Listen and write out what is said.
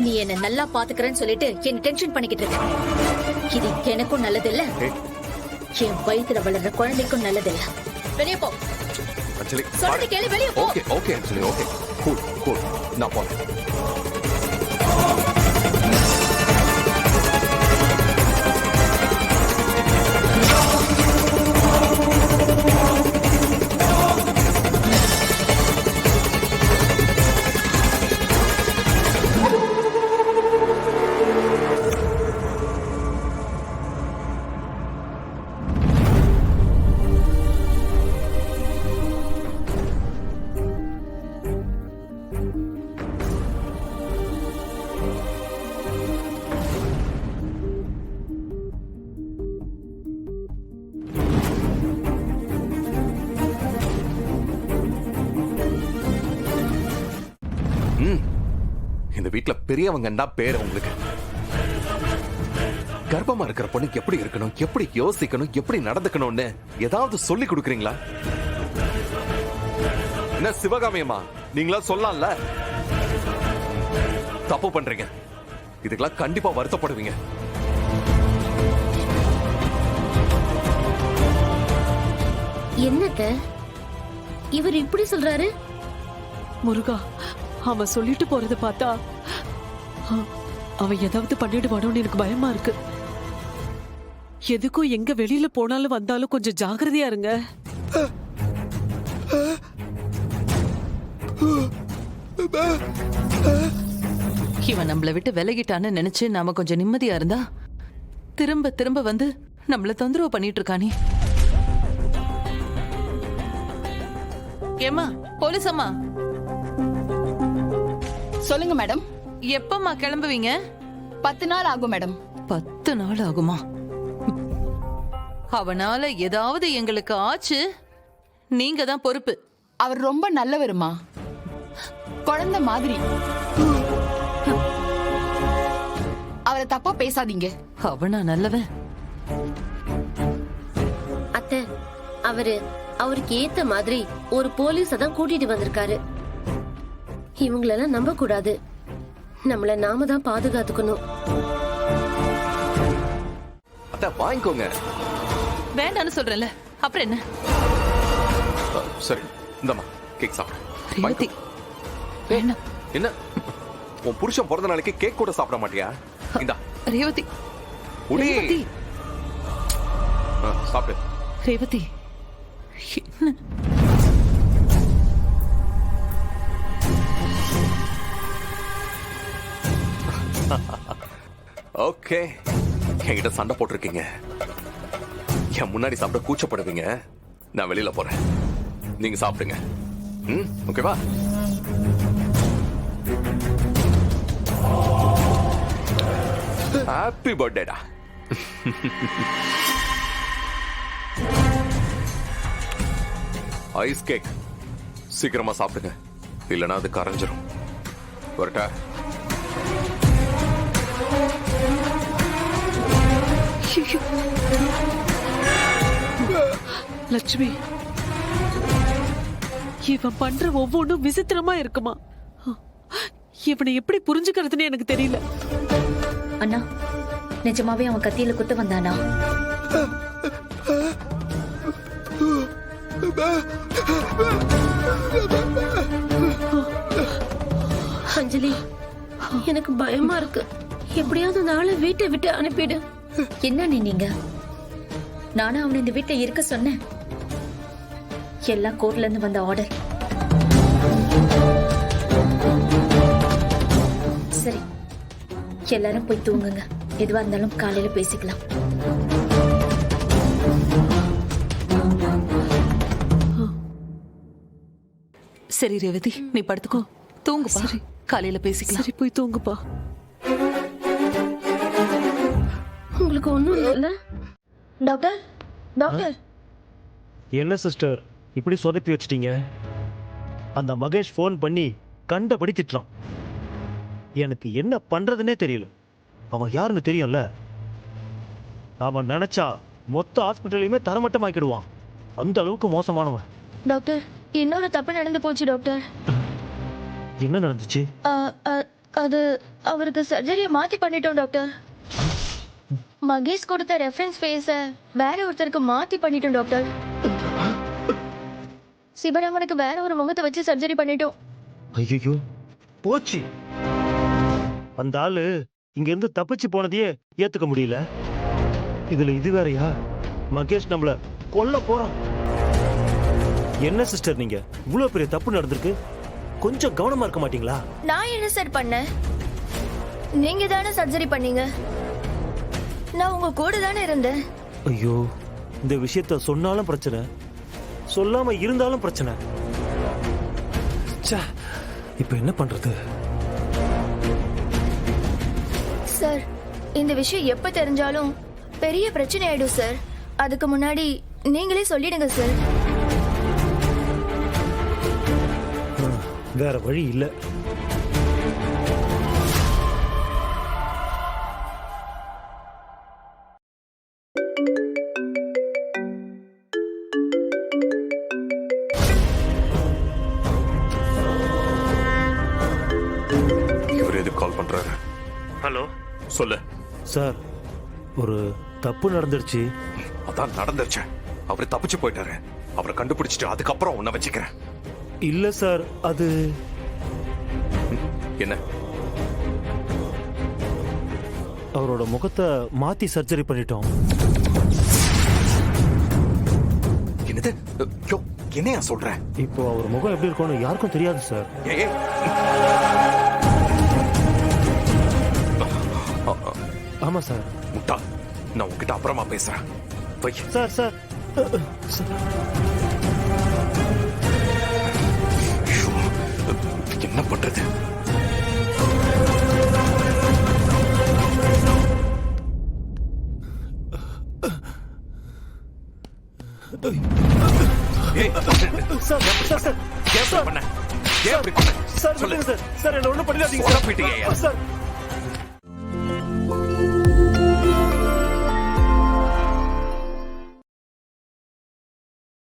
நீ என்ன நல்லா பாத்துக்கிறேன்னு சொல்லிட்டு என்ன டென்ஷன் பண்ணிக்கிட்டு இருக்க. இது எனக்கும் நல்லது இல்ல, என் வயித்துல வளர்ற குழந்தைக்கும் நல்லது இல்ல. வெளியே போ அஞ்சலி. சொல்றது கேளு, வெளியே போ. ஓகே ஓகே அஞ்சலி, ஓகே கூல் கூல், நான் போறேன். இந்த வீட்டுல பெரியவங்கன்னா பேரு உங்களுக்கு. கர்ப்பமா இருக்கிற பொண்ணுக்கு எப்படி இருக்கணும், எப்படி யோசிக்கணும், எப்படி நடந்துக்கணும்னு ஏதாவது சொல்லி கொடுக்குறீங்களா? என்ன சிவகாமியம்மா, நீங்களா சொல்லலாம்ல? தப்பு பண்றீங்க. இதுக்கெல்லாம் கண்டிப்பா வருத்தப்படுவீங்க. என்னத்த இவர் இப்படி சொல்றாரு? முருகா, அவன் சொல்லிட்டு போறத பார்த்தா அவன் ஏதாவது பண்ணிடுவானோன்னு எனக்கு பயமா இருக்கு. எதுக்கும் எங்க வெளியில போனாலும் வந்தாலும் கொஞ்சம் ஜாக்கிரதையா இருங்க. இவன் நம்மள விட்டு விலகிட்டான்னு நினைச்சு நாம கொஞ்சம் நிம்மதியா இருந்தா திரும்ப திரும்ப வந்து நம்மள தொந்தரவு பண்ணிட்டு இருக்கானே. ஏமா போலீஸ் அம்மா, சொல்லுங்க மேடம். எப்பமா கிளம்புவீங்க? 10 நாள் ஆகும் மேடம். 10 நாள் ஆகுமா? அவனால ஏதாவது எங்களுக்கு ஆச்சு, நீங்க தான் பொறுப்பு. அவர் ரொம்ப நல்லவருமா, குழந்தை மாதிரி. அவரை தப்பா பேசாதீங்க. அவனா நல்லவன்? அத்தை, அவருக்கு ஏத்த மாதிரி ஒரு போலீஸ தான் கூட்டிட்டு வந்திருக்காரு. இவங்களெல்லாம் நம்ப கூடாது. நம்மள நாம தான் பாதுகாத்துக்கணும். அத வாங்கிக்கோங்க. வேண்டான்னு சொல்றேன்ல, அப்புறம் என்ன? சரி, இந்தம்மா கேக் சாப்பிடு. ரேவதி, வேண்டாம். என்ன உன் புருஷன் பிறந்த நாளைக்கு கேக் கூட சாப்பிட மாட்டியா? இந்தா ரேவதி. உடி. ரேவதி, சாப்பிடு. ரேவதி, என்ன? ஓகே, என்கிட்ட சண்டை போட்டிருக்கீங்க, என் முன்னாடி சாப்பிட கூச்சப்படுவீங்க. நான் வெளியில போறேன், நீங்க சாப்பிடுங்க. ஓகேவா? ஹாப்பி பர்த்டேடா. ஐஸ் கேக் சீக்கிரமா சாப்பிடுங்க, இல்லைன்னா அது கரைஞ்சிரும். வரட்டா? லட்சுமி, இவன் பண்ற ஒவ்வொன்றும் விசித்திரமா இருக்குமா? இவனை எப்படி புரிஞ்சுக்கிறதுன்னு எனக்கு தெரியல. அண்ணா, நிஜமாவே அவன் கத்தியில குத்த வந்தானா? அஞ்சலி, எனக்கு பயமா இருக்கு. எப்படியாவது அந்த ஆளை வீட்டை விட்டு அனுப்பிடு. என்ன நீங்க? நானும் அவனை இந்த வீட்டுல இருக்க சொன்னேன். எல்லாம் கோர்ட்ல இருந்து வந்த ஆர்டர். சரி, எல்லாரும் போய் தூங்குங்க. எதுவா இருந்தாலும் காலையில பேசிக்கலாம். சரி ரேவதி, நீ படுத்துக்கோ, தூங்குப்பா. சரி, காலையில பேசிக்கலாம். சரி, போய் தூங்குப்பா. உங்களுக்கு ஒண்ணும் இல்ல? Doctor, doctor. என்ன சிஸ்டர் இப்படி சொதப்பி வச்சிட்டீங்க? அந்த மகேஷ் ஃபோன் பண்ணி கண்டபடி திட்டுறான். எனக்கு என்ன பண்றதுன்னே தெரியல. அவன் யாருன்னு தெரியும்ல? அவன் நினைச்சா மொத்த ஹாஸ்பிட்டலையுமே தரமட்டமாக்கிடுவான். அந்த அளவுக்கு மோசமானவன். டாக்டர், இன்னொரு தப்பு நடந்து போச்சு டாக்டர். என்ன நடந்துச்சு? அது அவருக்கு சர்ஜரியை மாத்தி பண்ணிட்டோம் டாக்டர். மகேஷ் கொடுத்த ரெஃபரன்ஸ் ஃபேஸ வேற ஒருத்தருக்கு மாத்தி பண்ணிட்டோம் டாக்டர். சிவராமனுக்கு வேற ஒரு முகத்தை வச்சு சர்ஜரி பண்ணிட்டோம். ஐயோ போச்சு. அந்த ஆளு இங்க இருந்து தப்பிச்சு போனதையே ஏத்துக்க முடியல. இதுல இது வேறயா? மகேஷ் நம்மள கொல்ல போறான். என்ன சிஸ்டர் நீங்க இவ்வளவு பெரிய தப்பு நடந்திருக்கு, கொஞ்சம் கவனமா இருக்க மாட்டீங்களா? நான் என்ன சார் பண்ணேன்? நீங்க தானே சர்ஜரி பண்ணீங்க. நான் உங்க கூட தானே இருந்தேன். ஐயோ, இந்த விஷயத்த சொன்னாலும் பிரச்சனை, சொல்லாம இருந்தாலும் பிரச்சனை. ச்சே, இப்ப என்ன பண்றது? சார், இந்த விஷயம் எப்ப தெரிஞ்சாலும் பெரிய பிரச்சனை ஆயிடும் சார். அதுக்கு முன்னாடி நீங்களே சொல்லிடுங்க சார். வேற வழி இல்ல. இவர் எதுக்கு கால் பண்றாரு? ஹலோ சொல்லு. சார், ஒரு தப்பு நடந்துருச்சு. அதான் நடந்துருச்சு. அவரு தப்பிச்சு போயிட்டாரு. அவரை கண்டுபிடிச்சிட்டு அதுக்கப்புறம் உன்னை வச்சுக்கிறேன். இல்ல சார், அது என்ன? அவரோட முகத்தை மாத்தி சர்ஜரி பண்ணிட்டோம். என்னது? யோ, என்னையா சொல்ற? இப்போ அவர் முகம் எப்படி இருக்கும்னு யாருக்கும் தெரியாது சார். ஏய், ஆமா சார். முட்டா, நான் உன்கிட்ட அப்புறமா பேசுறேன். வை. சார் சார் ஐயோ, என்ன பண்றது? ஏய், சார் சார் சார் ஏன் இப்படி பண்ண? ஏன் இப்படி பண்ண? சார் சொல்லு. சார் சார் என்ன ஒண்ணும் பண்ணிடாதீங்க உடம்பிட்டியா? சார்.